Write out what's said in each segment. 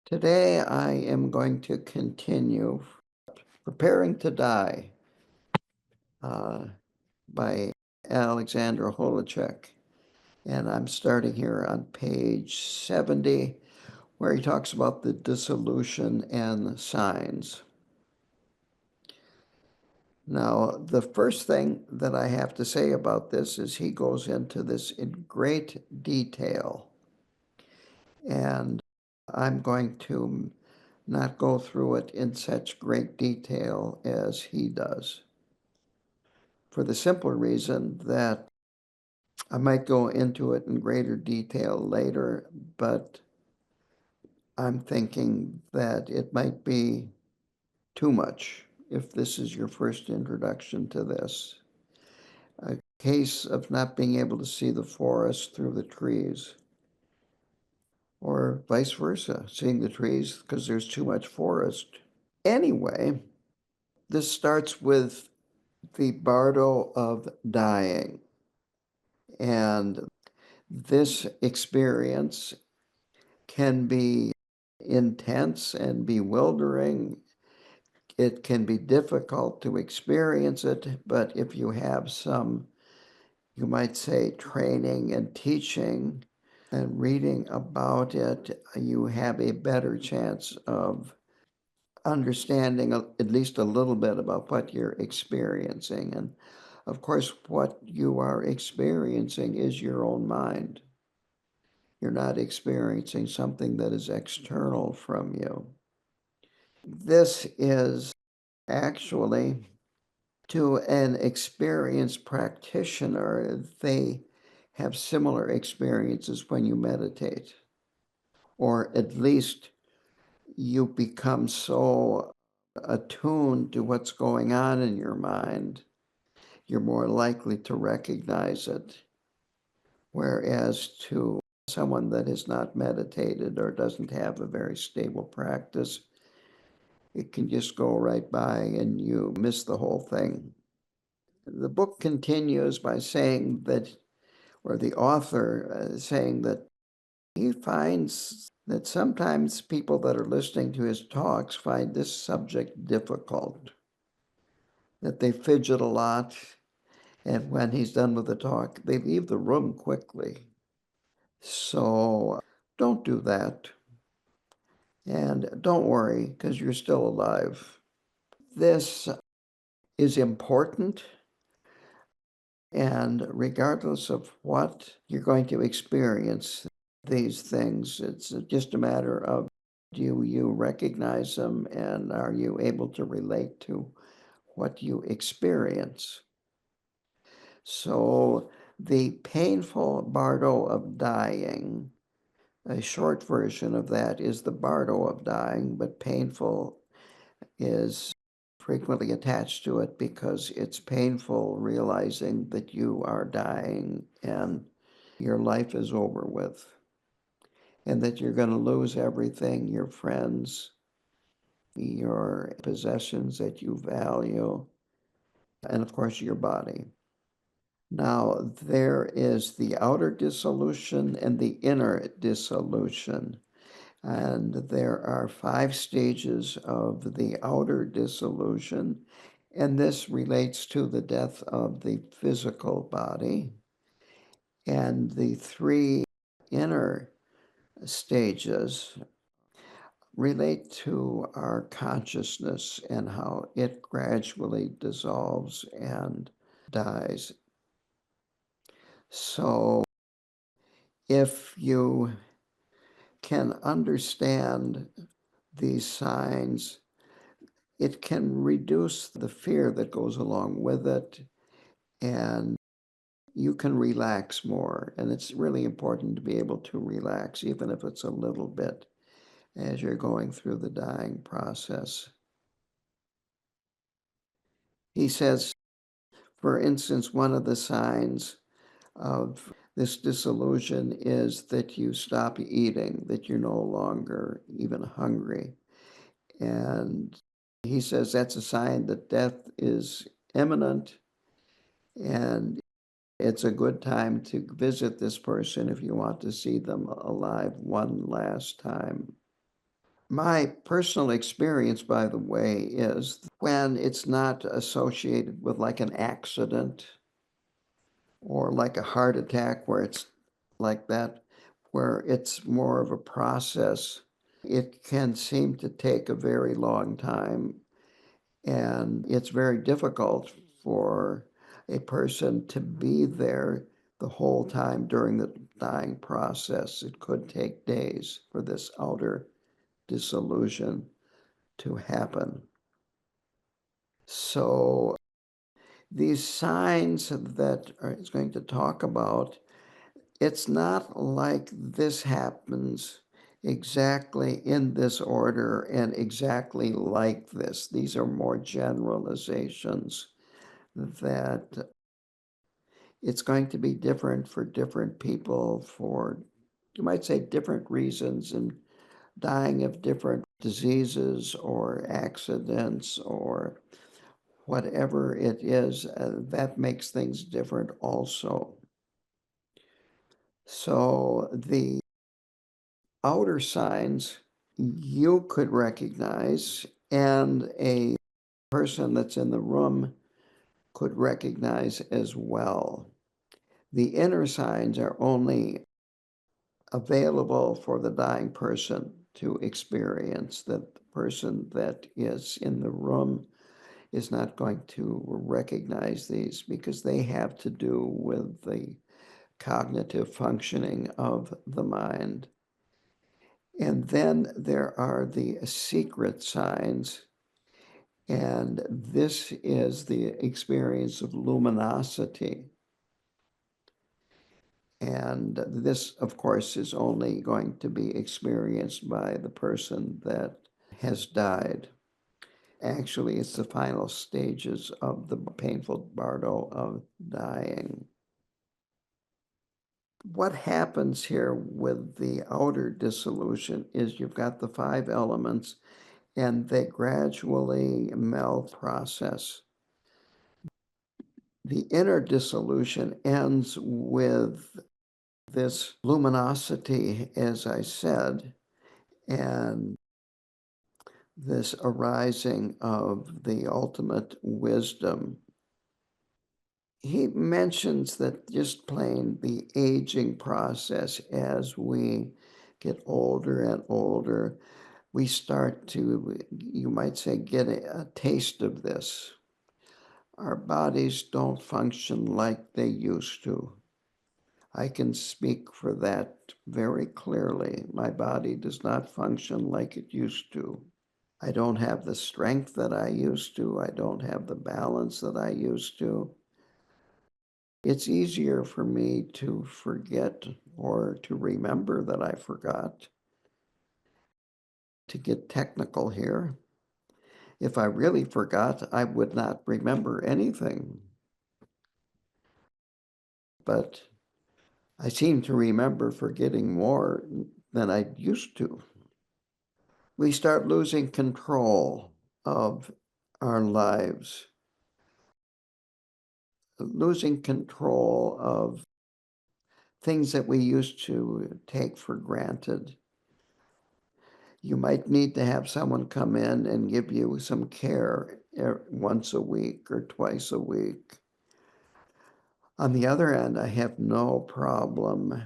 Today I am going to continue Preparing to Die by Andrew Holecek. And I'm starting here on page 70, where he talks about the dissolution and signs. Now, the first thing that I have to say about this is he goes into this in great detail. And I'm going to not go through it in such great detail as he does, for the simple reason that I might go into it in greater detail later, but I'm thinking that it might be too much if this is your first introduction to this. A case of not being able to see the forest through the trees, or vice versa, seeing the trees because there's too much forest. Anyway, this starts with the Bardo of dying. And this experience can be intense and bewildering. It can be difficult to experience it, but if you have some, you might say, training and teaching and reading about it, you have a better chance of understanding at least a little bit about what you're experiencing. And of course, what you are experiencing is your own mind. You're not experiencing something that is external from you. This is actually, to an experienced practitioner, they have similar experiences when you meditate, or at least you become so attuned to what's going on in your mind, you're more likely to recognize it. Whereas to someone that has not meditated or doesn't have a very stable practice, it can just go right by and you miss the whole thing. The book continues by saying that, or the author saying that he finds that sometimes people that are listening to his talks find this subject difficult, that they fidget a lot, and when he's done with the talk, they leave the room quickly. So don't do that. And don't worry, because you're still alive. This is important, and regardless of what you're going to experience, these things, it's just a matter of, do you recognize them, and are you able to relate to what you experience? So the painful Bardo of dying, a short version of that is the Bardo of dying, but painful is frequently attached to it because it's painful realizing that you are dying and your life is over with, and that you're going to lose everything, your friends, your possessions that you value, and of course your body. Now, there is the outer dissolution and the inner dissolution. And there are 5 stages of the outer dissolution, and this relates to the death of the physical body. And the 3 inner stages relate to our consciousness and how it gradually dissolves and dies. So if you can understand these signs, it can reduce the fear that goes along with it, and you can relax more. And it's really important to be able to relax, even if it's a little bit, as you're going through the dying process. He says, for instance, one of the signs of this disillusion is that you stop eating, that you're no longer even hungry. And he says that's a sign that death is imminent, and it's a good time to visit this person if you want to see them alive one last time. My personal experience, by the way, is when it's not associated with like an accident or like a heart attack where it's like that, where it's more of a process, it can seem to take a very long time. And it's very difficult for a person to be there the whole time during the dying process. It could take days for this outer dissolution to happen. So these signs that it's going to talk about, it's not like this happens exactly in this order and exactly like this. These are more generalizations that it's going to be different for different people for, you might say, different reasons, and dying of different diseases or accidents or whatever it is, that makes things different also. So the outer signs you could recognize, and a person that's in the room could recognize as well. The inner signs are only available for the dying person to experience. That the person that is in the room is not going to recognize these because they have to do with the cognitive functioning of the mind. And then there are the secret signs, and this is the experience of luminosity. And this, of course, is only going to be experienced by the person that has died. Actually, it's the final stages of the painful bardo of dying. What happens here with the outer dissolution is you've got the 5 elements and they gradually melt process. The inner dissolution ends with this luminosity, as I said, and this arising of the ultimate wisdom. He mentions that just plain the aging process as we get older and older, we start to, you might say, get a taste of this. Our bodies don't function like they used to. I can speak for that very clearly. My body does not function like it used to. I don't have the strength that I used to. I don't have the balance that I used to. It's easier for me to forget or to remember that I forgot. To get technical here, if I really forgot, I would not remember anything. But I seem to remember forgetting more than I used to. We start losing control of our lives, losing control of things that we used to take for granted. You might need to have someone come in and give you some care once a week or twice a week. On the other end, I have no problem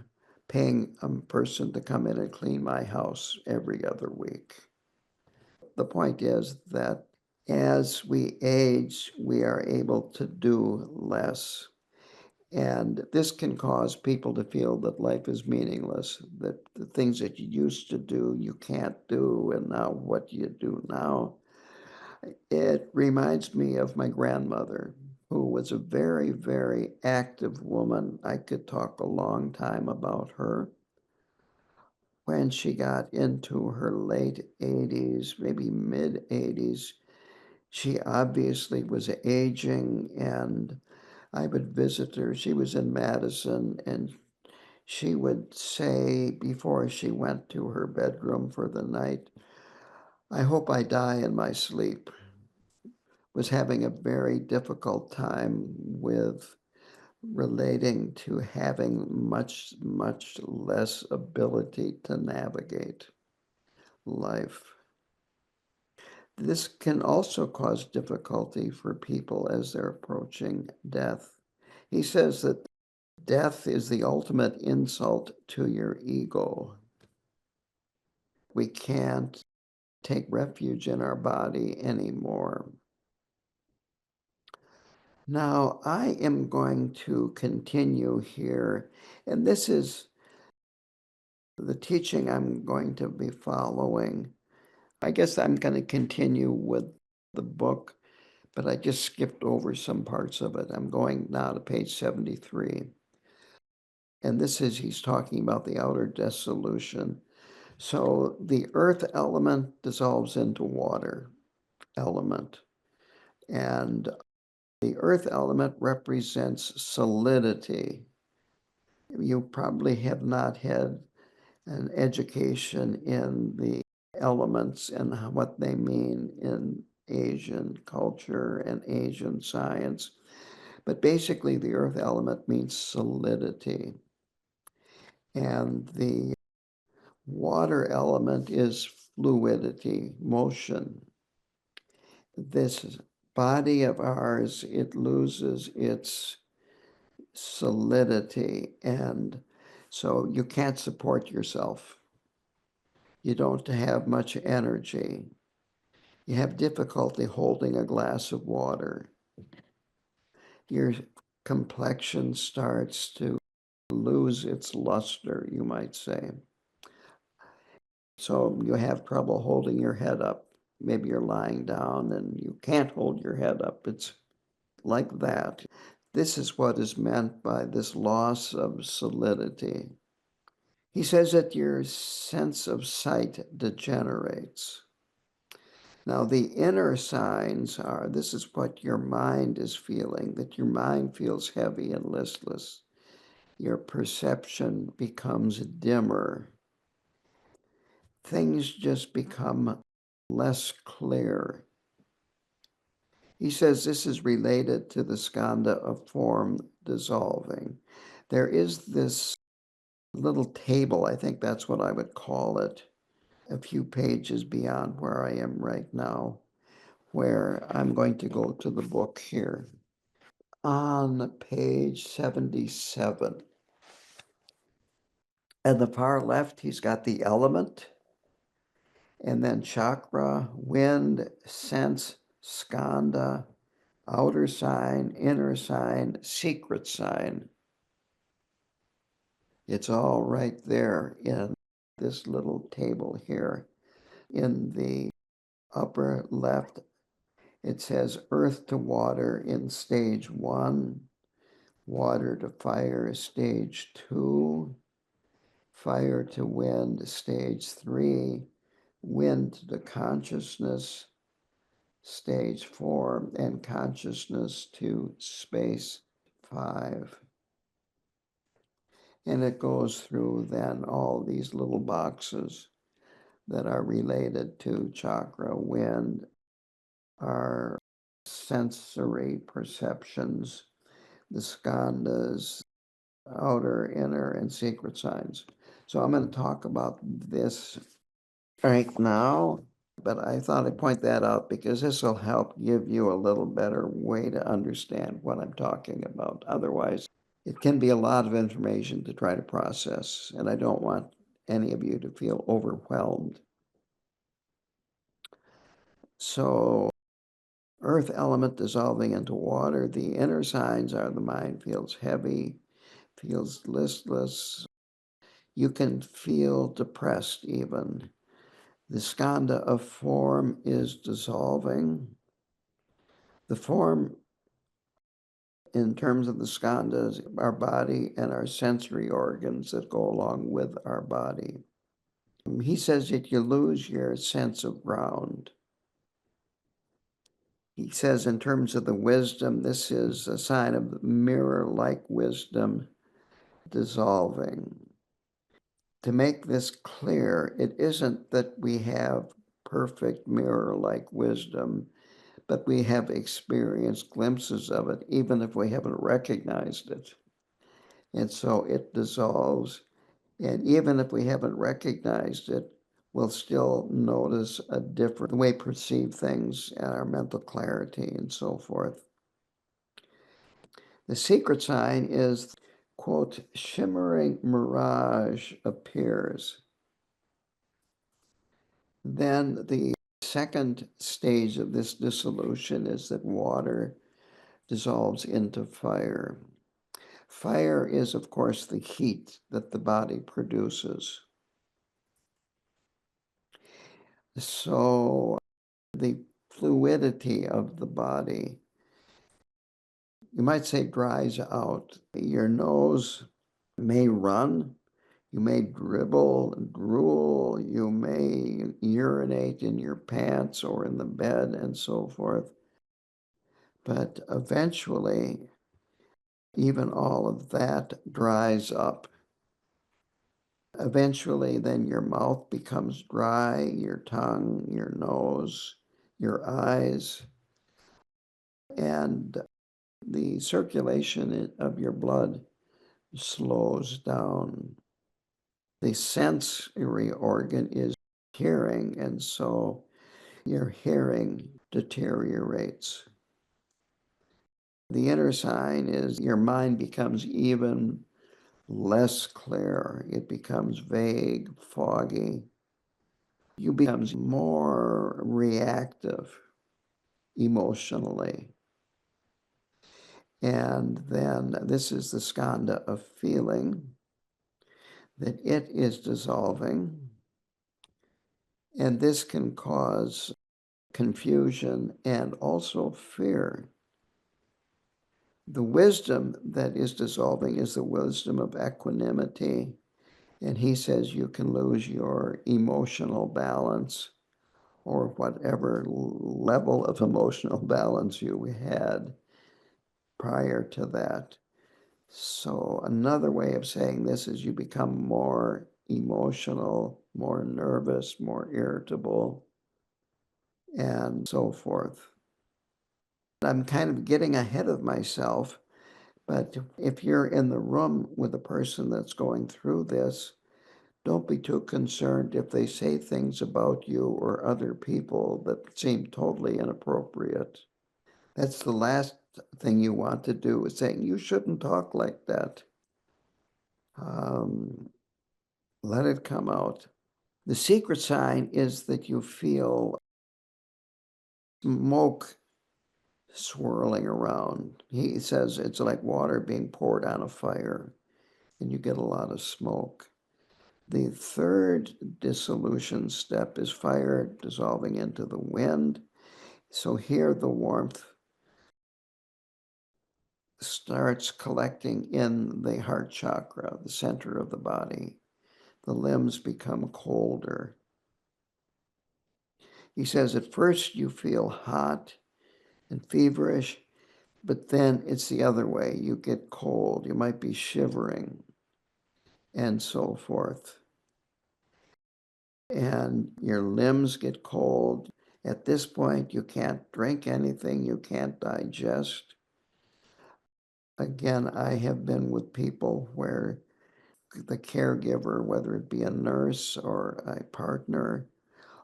paying a person to come in and clean my house every other week. The point is that as we age, we are able to do less. And this can cause people to feel that life is meaningless, that the things that you used to do, you can't do, and now what do you do now? It reminds me of my grandmother, who was a very, very active woman. I could talk a long time about her. When she got into her late 80s, maybe mid 80s, she obviously was aging, and I would visit her. She was in Madison, and she would say before she went to her bedroom for the night, "I hope I die in my sleep." Was having a very difficult time with relating to having much, much less ability to navigate life. This can also cause difficulty for people as they're approaching death. He says that death is the ultimate insult to your ego. We can't take refuge in our body anymore. Now, I am going to continue here, and this is the teaching I'm going to be following. I guess I'm going to continue with the book, but I just skipped over some parts of it. I'm going now to page 73. And this is, he's talking about the outer dissolution. So the earth element dissolves into water element. And the earth element represents solidity. You probably have not had an education in the elements and what they mean in Asian culture and Asian science. But basically, the earth element means solidity. And the water element is fluidity, motion. This body of ours, it loses its solidity, and so you can't support yourself. You don't have much energy. You have difficulty holding a glass of water. Your complexion starts to lose its luster, you might say. So you have trouble holding your head up. Maybe you're lying down and you can't hold your head up. It's like that. This is what is meant by this loss of solidity. He says that your sense of sight degenerates. Now, the inner signs are, this is what your mind is feeling, that your mind feels heavy and listless. Your perception becomes dimmer. Things just become less clear. He says this is related to the skandha of form dissolving. There is this little table, I think that's what I would call it, a few pages beyond where I am right now, where I'm going to go to the book here. On page 77, at the far left, he's got the element, and then chakra, wind, sense, skandha, outer sign, inner sign, secret sign. It's all right there in this little table here. In the upper left, it says earth to water in stage 1, water to fire stage 2, fire to wind stage 3, wind to consciousness stage 4, and consciousness to space 5. And it goes through then all these little boxes that are related to chakra. Wind are sensory perceptions, the skandhas, outer, inner, and secret signs. So I'm going to talk about this right now, but I thought I'd point that out because this will help give you a little better way to understand what I'm talking about. Otherwise, it can be a lot of information to try to process, and I don't want any of you to feel overwhelmed. So, earth element dissolving into water, the inner signs are the mind feels heavy, feels listless. You can feel depressed even. The skandha of form is dissolving. The form, in terms of the skandhas, our body and our sensory organs that go along with our body. He says that you lose your sense of ground. He says in terms of the wisdom, this is a sign of mirror-like wisdom dissolving. To make this clear, it isn't that we have perfect mirror-like wisdom, but we have experienced glimpses of it, even if we haven't recognized it. And so it dissolves. And even if we haven't recognized it, we'll still notice a different way we perceive things and our mental clarity and so forth. The secret sign is, quote, shimmering mirage appears. Then the second stage of this dissolution is that water dissolves into fire. Fire is, of course, the heat that the body produces. So the fluidity of the body, you might say, dries out. Your nose may run, you may dribble and drool, you may urinate in your pants or in the bed and so forth. But eventually, even all of that dries up. Eventually, then your mouth becomes dry, your tongue, your nose, your eyes, and the circulation of your blood slows down. The sensory organ is hearing, and so your hearing deteriorates. The inner sign is your mind becomes even less clear. It becomes vague, foggy. You become more reactive emotionally. And then this is the skandha of feeling, that it is dissolving. And this can cause confusion and also fear. The wisdom that is dissolving is the wisdom of equanimity. And he says you can lose your emotional balance or whatever level of emotional balance you had prior to that. So another way of saying this is you become more emotional, more nervous, more irritable, and so forth. I'm kind of getting ahead of myself, but if you're in the room with a person that's going through this, don't be too concerned if they say things about you or other people that seem totally inappropriate. That's the last thing you want to do, is saying, you shouldn't talk like that. Let it come out. The secret sign is that you feel smoke swirling around. He says it's like water being poured on a fire, and you get a lot of smoke. The third dissolution step is fire dissolving into the wind. So here the warmth starts collecting in the heart chakra, the center of the body. The limbs become colder. He says at first you feel hot and feverish, but then it's the other way. You get cold. You might be shivering and so forth. And your limbs get cold. At this point, you can't drink anything. You can't digest. Again, I have been with people where the caregiver, whether it be a nurse or a partner,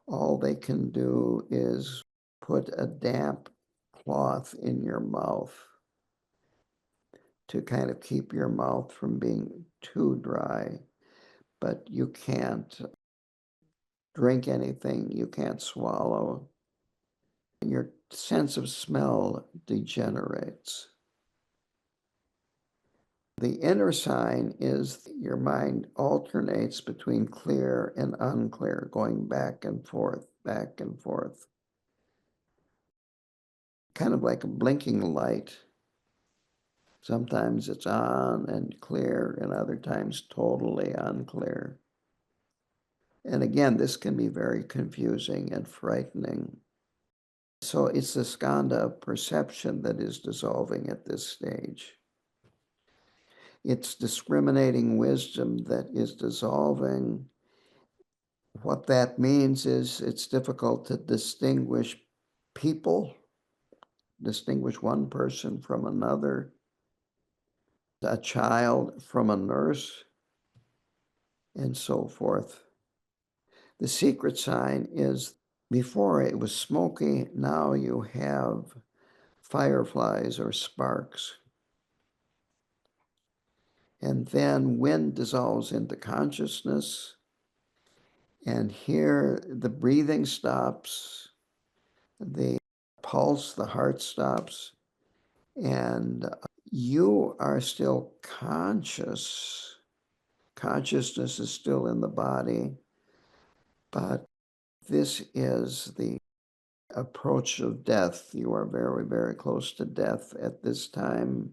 all they can do is put a damp cloth in your mouth to kind of keep your mouth from being too dry, but you can't drink anything, you can't swallow. Your sense of smell degenerates. The inner sign is your mind alternates between clear and unclear, going back and forth, kind of like a blinking light. Sometimes it's on and clear, and other times totally unclear. And again, this can be very confusing and frightening. So it's the skandha of perception that is dissolving at this stage. It's discriminating wisdom that is dissolving. What that means is it's difficult to distinguish people, distinguish one person from another, a child from a nurse, and so forth. The secret sign is before it was smoky, now you have fireflies or sparks. And then wind dissolves into consciousness. And here the breathing stops, the pulse, the heart stops, and you are still conscious. Consciousness is still in the body, but this is the approach of death. You are very, very close to death at this time.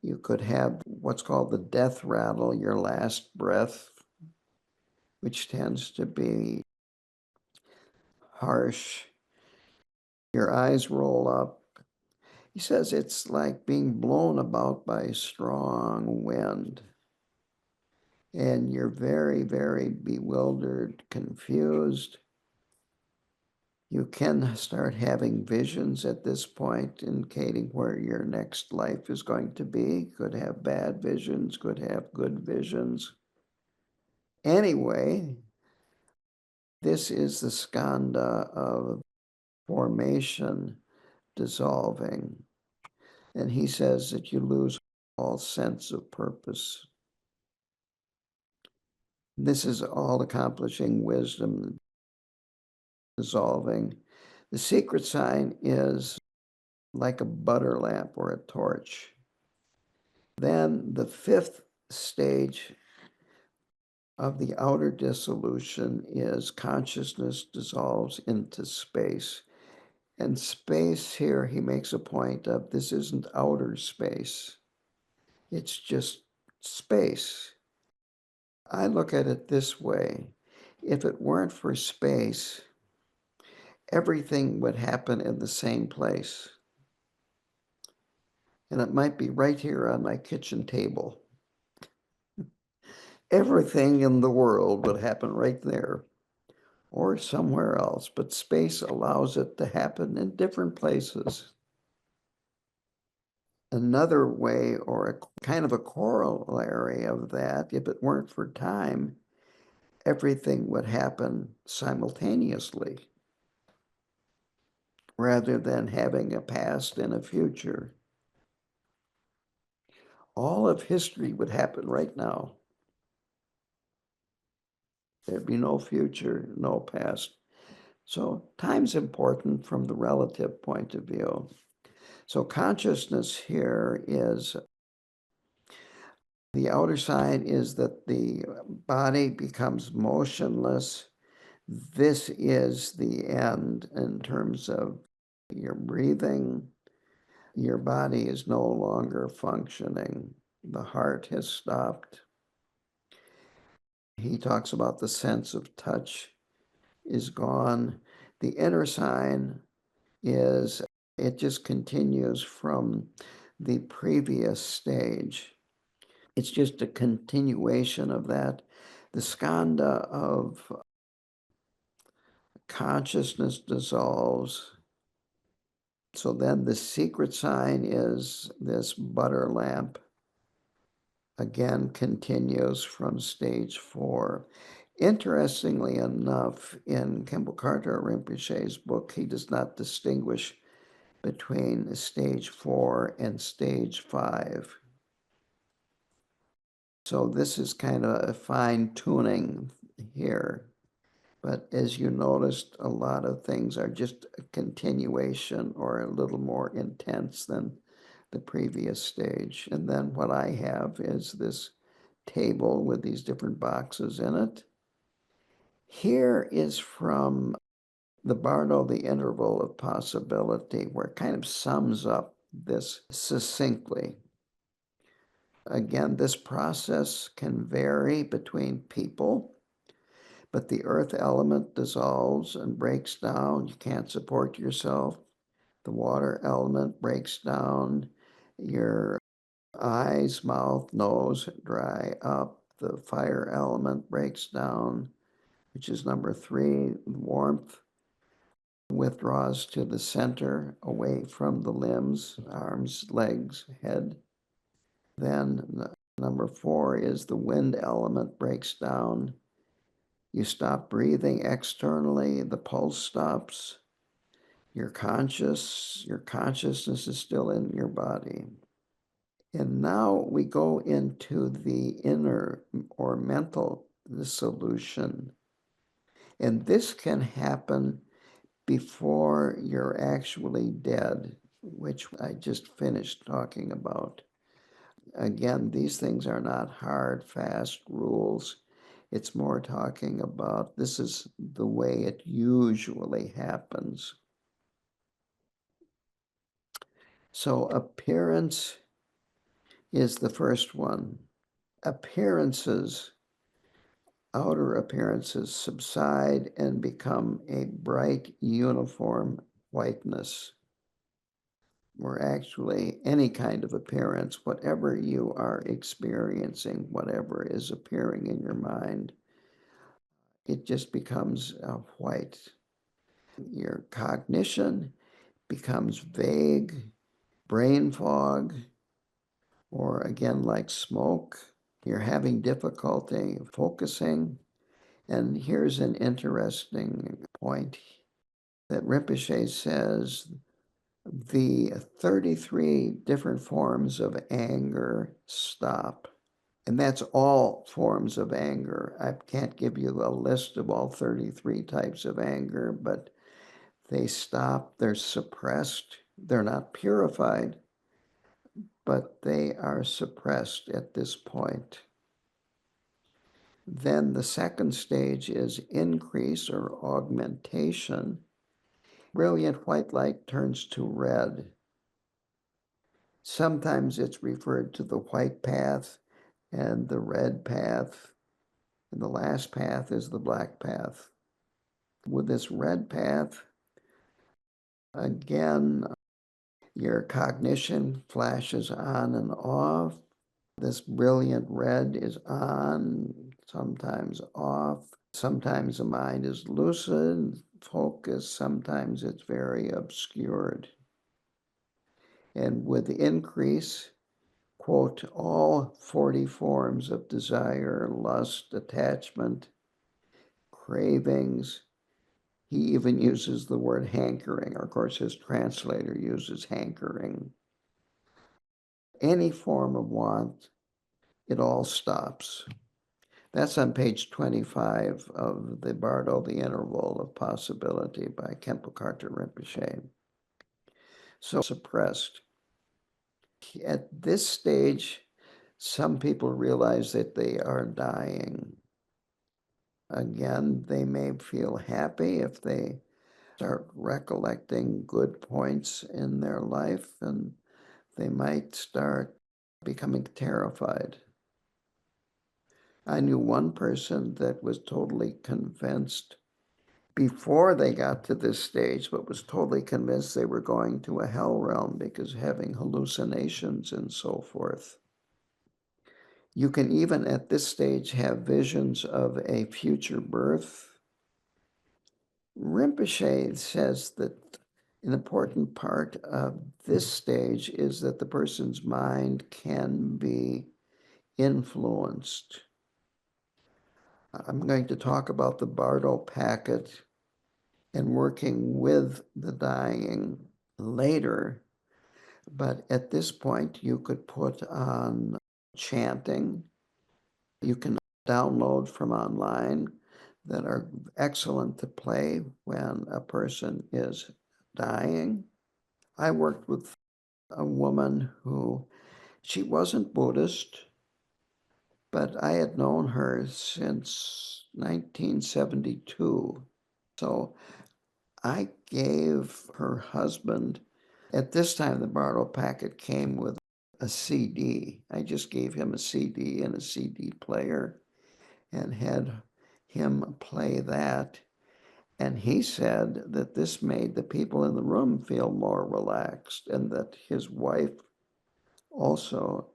You could have what's called the death rattle, your last breath, which tends to be harsh. Your eyes roll up. He says it's like being blown about by a strong wind. And you're very, very bewildered, confused. You can start having visions at this point, indicating where your next life is going to be. Could have bad visions, could have good visions. Anyway, this is the skanda of formation dissolving. And he says that you lose all sense of purpose. This is all accomplishing wisdom dissolving. The secret sign is like a butter lamp or a torch. Then the fifth stage of the outer dissolution is consciousness dissolves into space. And space here, he makes a point of, this isn't outer space. It's just space. I look at it this way. If it weren't for space, everything would happen in the same place. And it might be right here on my kitchen table. Everything in the world would happen right there or somewhere else, but space allows it to happen in different places. Another way, or a kind of a corollary of that, if it weren't for time, everything would happen simultaneously rather than having a past and a future. All of history would happen right now. There'd be no future, no past. So time's important from the relative point of view. So consciousness here is, the outer sign is that the body becomes motionless. This is the end in terms of your breathing. Your body is no longer functioning. The heart has stopped. He talks about the sense of touch is gone. The inner sign is, it just continues from the previous stage. It's just a continuation of that. The skanda of consciousness dissolves. So then the secret sign is this butter lamp. Again, continues from stage 4. Interestingly enough, in Khenpo Karthar Rinpoche's book, he does not distinguish between stage 4 and stage 5. So this is kind of a fine tuning here. But as you noticed, a lot of things are just a continuation or a little more intense than the previous stage. And then what I have is this table with these different boxes in it. Here is from the Bardo, the interval of possibility, where it kind of sums up this succinctly. Again, this process can vary between people, but the earth element dissolves and breaks down. You can't support yourself. The water element breaks down. Your eyes, mouth, nose dry up. The fire element breaks down, which is number 3. Warmth withdraws to the center, away from the limbs, arms, legs, head. Then number 4 is the wind element breaks down. You stop breathing externally, the pulse stops. Your consciousness is still in your body. And now we go into the inner or mental dissolution. And this can happen before you're actually dead, which I just finished talking about. Again, these things are not hard, fast rules. It's more talking about this is the way it usually happens. So appearance is the first one. Appearances, outer appearances subside and become a bright, uniform whiteness. Or actually any kind of appearance, whatever you are experiencing, whatever is appearing in your mind, it just becomes white. Your cognition becomes vague, brain fog, or again, like smoke. You're having difficulty focusing. And here's an interesting point that Rinpoche says the 33 different forms of anger stop. And that's all forms of anger. I can't give you a list of all 33 types of anger, but they stop, they're suppressed, they're not purified, but they are suppressed at this point. Then the second stage is increase or augmentation. Brilliant white light turns to red. Sometimes it's referred to the white path and the red path, and the last path is the black path. With this red path, again, your cognition flashes on and off. This brilliant red is on, sometimes off. Sometimes the mind is lucid, focused, sometimes it's very obscured. And with the increase, quote, all 40 forms of desire, lust, attachment, cravings. He even uses the word hankering. Of course, his translator uses hankering. Any form of want, it all stops. That's on page 25 of the Bardo, The Interval of Possibility by Khenpo Karthar Rinpoche. So suppressed. At this stage, some people realize that they are dying. Again, they may feel happy if they start recollecting good points in their life, and they might start becoming terrified. I knew one person that was totally convinced before they got to this stage, but was totally convinced they were going to a hell realm because having hallucinations and so forth. You can even at this stage have visions of a future birth. Rinpoche says that an important part of this stage is that the person's mind can be influenced. I'm going to talk about the Bardo packet and working with the dying later, but at this point you could put on chanting. You can download from online that are excellent to play when a person is dying. I worked with a woman who, she wasn't Buddhist, but I had known her since 1972. So I gave her husband, at this time the Bardo packet came with a CD. I just gave him a CD and a CD player and had him play that. And he said that this made the people in the room feel more relaxed, and that his wife also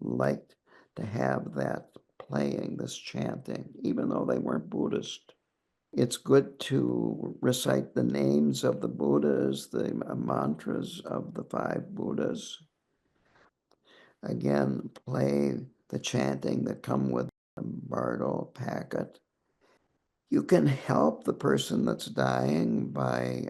liked to have that playing, this chanting, even though they weren't Buddhist. It's good to recite the names of the Buddhas, the mantras of the 5 Buddhas. Again, play the chanting that come with the Bardo packet. You can help the person that's dying by,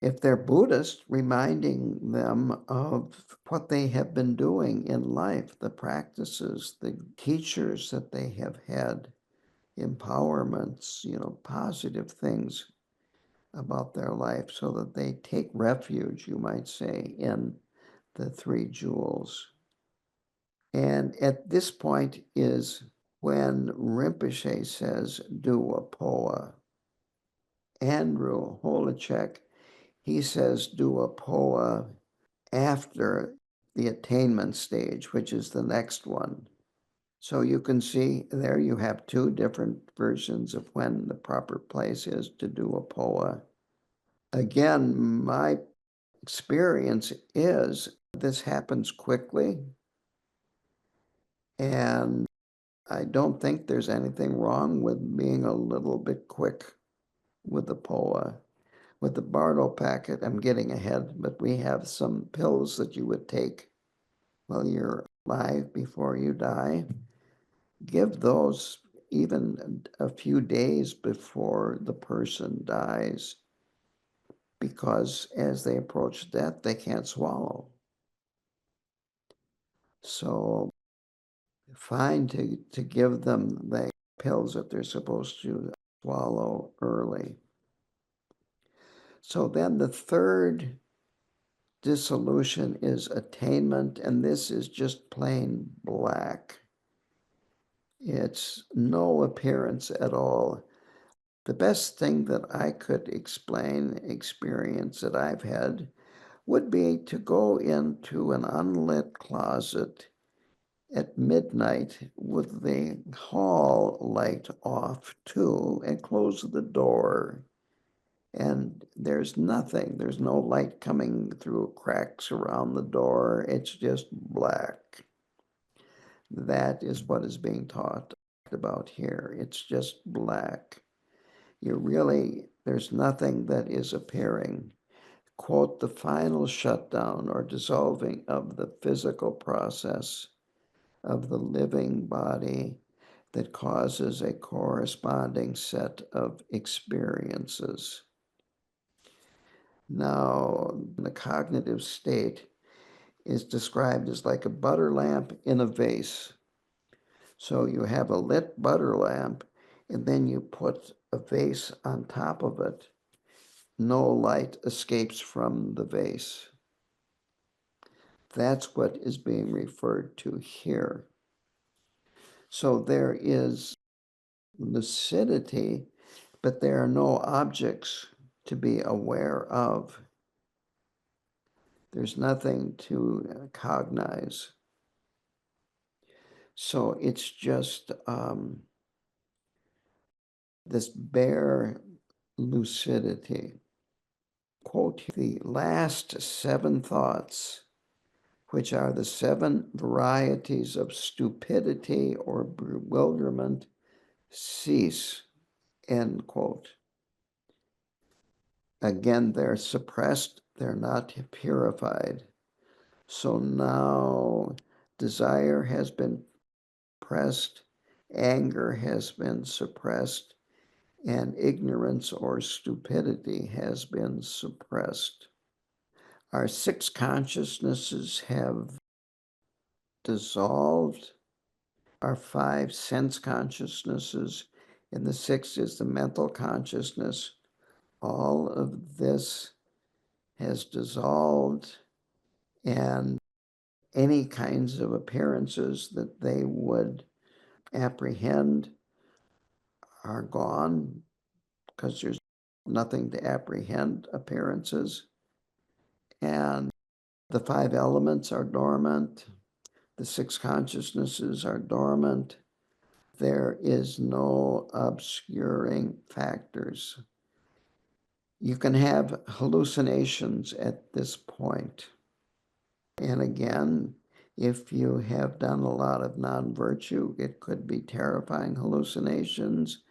if they're Buddhist, reminding them of what they have been doing in life, the practices, the teachers that they have had, empowerments, positive things about their life, so that they take refuge, you might say, in the three jewels. And at this point is when Rinpoche says, do a poa. Andrew Holecek, he says, do a poa after the attainment stage, which is the next one. So you can see there you have two different versions of when the proper place is to do a poa. Again, my experience is this happens quickly, and I don't think there's anything wrong with being a little bit quick with the POA. With the Bardo packet, I'm getting ahead, but we have some pills that you would take while you're alive before you die. Give those even a few days before the person dies, because as they approach death, they can't swallow. So fine to give them the pills that they're supposed to swallow early. So then the third dissolution is attainment, and this is just plain black. It's no appearance at all. The best thing that I could explain, experience that I've had, would be to go into an unlit closet at midnight with the hall light off too, and close the door. And there's nothing, there's no light coming through cracks around the door. It's just black. That is what is being taught about here. It's just black. There's nothing that is appearing. Quote, the final shutdown or dissolving of the physical process of the living body that causes a corresponding set of experiences. Now, the cognitive state is described as like a butter lamp in a vase. So you have a lit butter lamp, and then you put a vase on top of it. No light escapes from the vase. That's what is being referred to here. So there is lucidity, but there are no objects to be aware of. There's nothing to cognize. So it's just this bare lucidity. Quote, the last 7 thoughts, which are the 7 varieties of stupidity or bewilderment, cease, end quote. Again, they're suppressed, they're not purified. So now desire has been suppressed, anger has been suppressed, and ignorance or stupidity has been suppressed. Our 6 consciousnesses have dissolved. Our 5 sense consciousnesses, and the 6th is the mental consciousness. All of this has dissolved, and any kinds of appearances that they would apprehend are gone, because there's nothing to apprehend appearances. And the 5 elements are dormant. The 6 consciousnesses are dormant. There is no obscuring factors. You can have hallucinations at this point. And again, if you have done a lot of non-virtue, it could be terrifying hallucinations.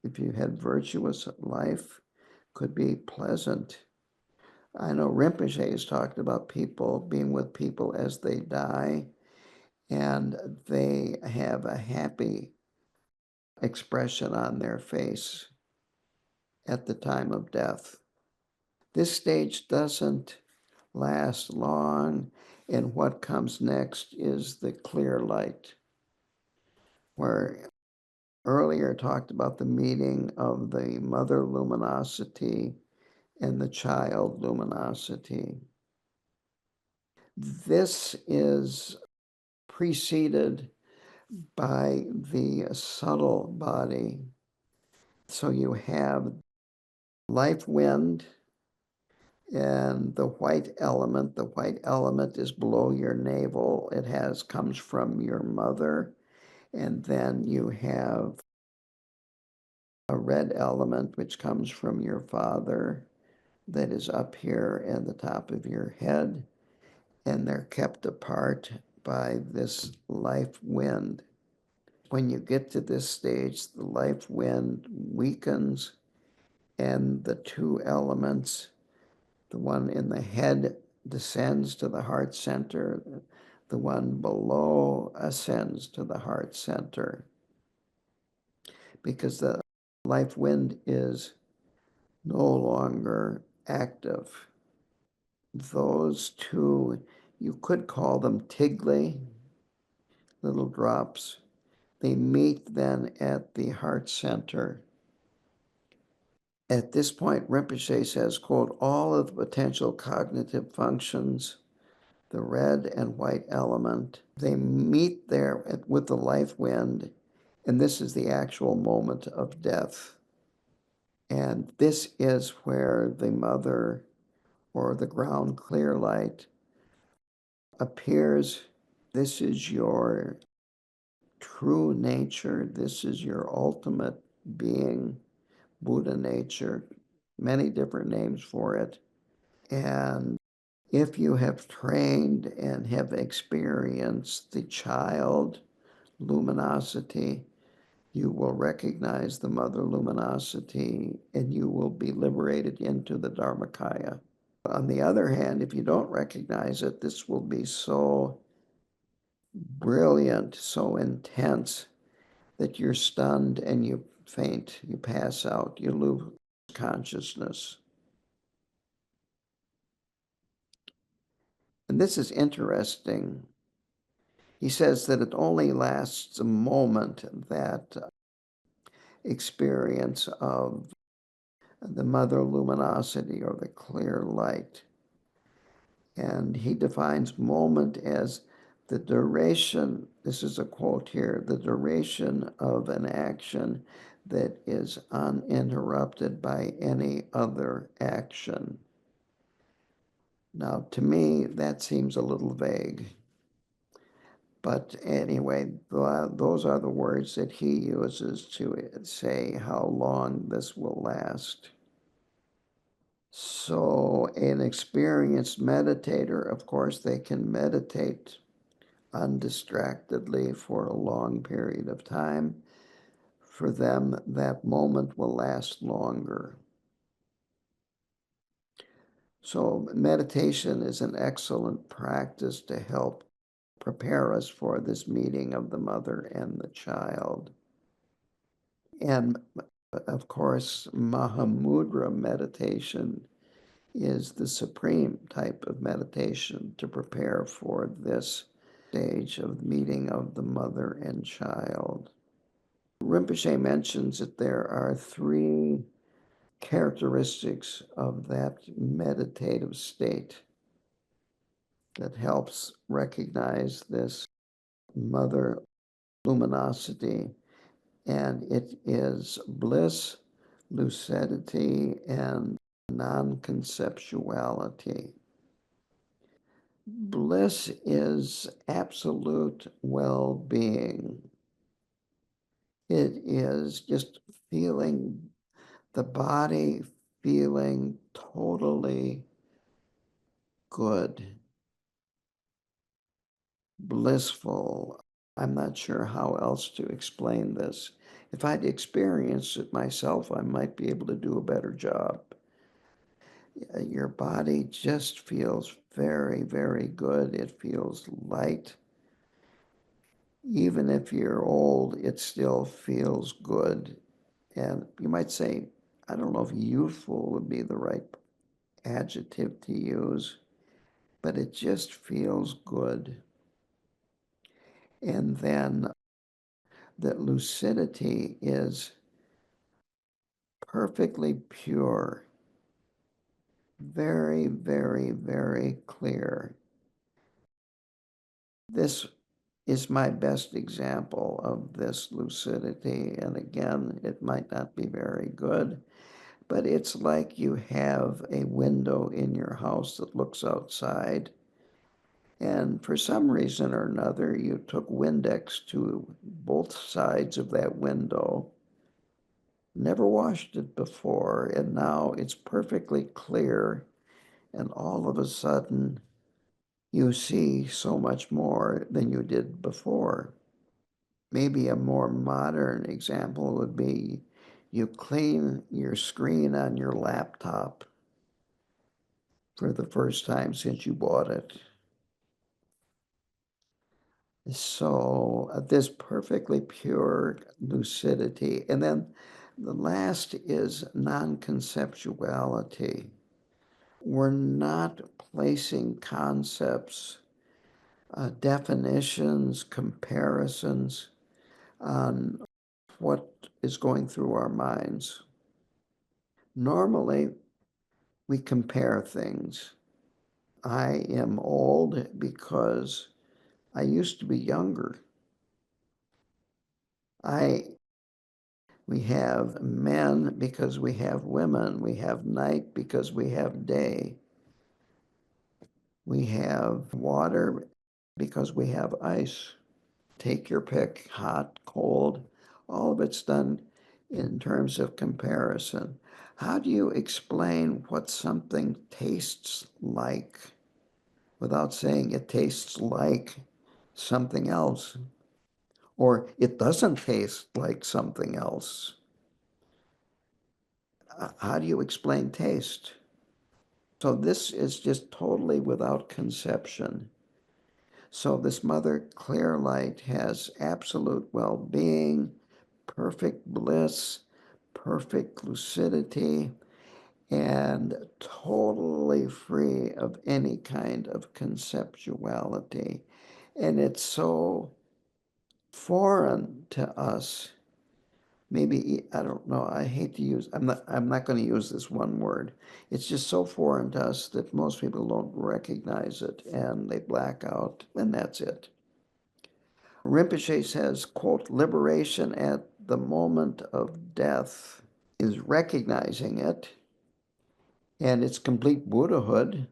If you had virtuous life, could be pleasant. I know Rinpoche has talked about people being with people as they die, and they have a happy expression on their face. at the time of death. This stage doesn't last long, and what comes next is the clear light, where earlier talked about the meeting of the mother luminosity and the child luminosity. This is preceded by the subtle body. So you have life wind and the white element. The white element is below your navel. It comes from your mother. And then you have a red element, which comes from your father, that is up here at the top of your head. And they're kept apart by this life wind. When you get to this stage, the life wind weakens, and the two elements, the one in the head descends to the heart center, the one below ascends to the heart center, because the life wind is no longer active. Those two, you could call them tigli, little drops. They meet then at the heart center. At this point, Rinpoche says, quote, all of the potential cognitive functions, the red and white element, they meet there with the life wind, and this is the actual moment of death. And this is where the mother or the ground clear light appears. This is your true nature. This is your ultimate being, Buddha nature, many different names for it. And if you have trained and have experienced the child luminosity, you will recognize the mother luminosity and you will be liberated into the Dharmakaya. On the other hand, if you don't recognize it, this will be so brilliant, so intense, that you're stunned and you faint, you pass out, you lose consciousness. And this is interesting. He says that it only lasts a moment, that experience of the mother luminosity or the clear light. And he defines moment as the duration, this is a quote here, the duration of an action that is uninterrupted by any other action. Now, to me, that seems a little vague. But anyway, those are the words that he uses to say how long this will last. So an experienced meditator, of course, they can meditate undistractedly for a long period of time. For them, that moment will last longer. So meditation is an excellent practice to help prepare us for this meeting of the mother and the child. And of course, Mahamudra meditation is the supreme type of meditation to prepare for this stage of meeting of the mother and child. Rinpoche mentions that there are three characteristics of that meditative state that helps recognize this mother luminosity, and it is bliss, lucidity, and non-conceptuality. Bliss is absolute well-being. It is just feeling the body feeling totally good, blissful. I'm not sure how else to explain this. If I'd experienced it myself, I might be able to do a better job. Your body just feels very, very good. It feels light. Even if you're old, it still feels good. And you might say, I don't know if youthful would be the right adjective to use, but it just feels good. And then that lucidity is perfectly pure, very, very, very clear. This is my best example of this lucidity. And again, it might not be very good, but it's like you have a window in your house that looks outside. And for some reason or another, you took Windex to both sides of that window, never washed it before, and now it's perfectly clear. And all of a sudden, you see so much more than you did before. Maybe a more modern example would be you clean your screen on your laptop for the first time since you bought it. So this perfectly pure lucidity. And then the last is non-conceptuality. We're not placing concepts, definitions, comparisons on what is going through our minds. Normally, we compare things. I am old because I used to be younger. We have men because we have women. We have night because we have day. We have water because we have ice. Take your pick, hot, cold. All of it's done in terms of comparison. How do you explain what something tastes like without saying it tastes like something else? Or it doesn't taste like something else? How do you explain taste? So this is just totally without conception. So this mother clear light has absolute well-being, perfect bliss, perfect lucidity, and totally free of any kind of conceptuality. And it's so foreign to us. Maybe, I don't know, I hate to use, I'm not going to use this one word. It's just so foreign to us that most people don't recognize it and they black out, and that's it. Rinpoche says, quote, liberation at the moment of death is recognizing it and its complete Buddhahood.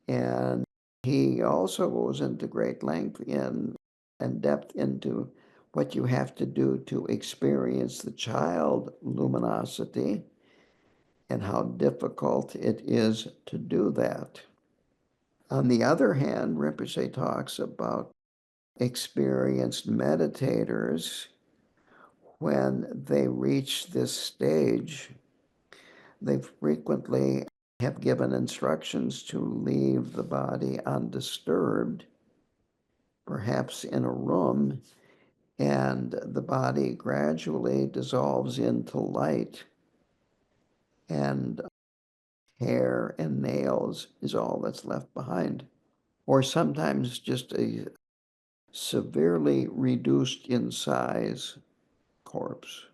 And he also goes into great length and depth into what you have to do to experience the child luminosity and how difficult it is to do that. On the other hand, Rinpoche talks about experienced meditators. When they reach this stage, they frequently have given instructions to leave the body undisturbed, perhaps in a room, and the body gradually dissolves into light, and hair and nails is all that's left behind. Or sometimes just a severely reduced in size corpse.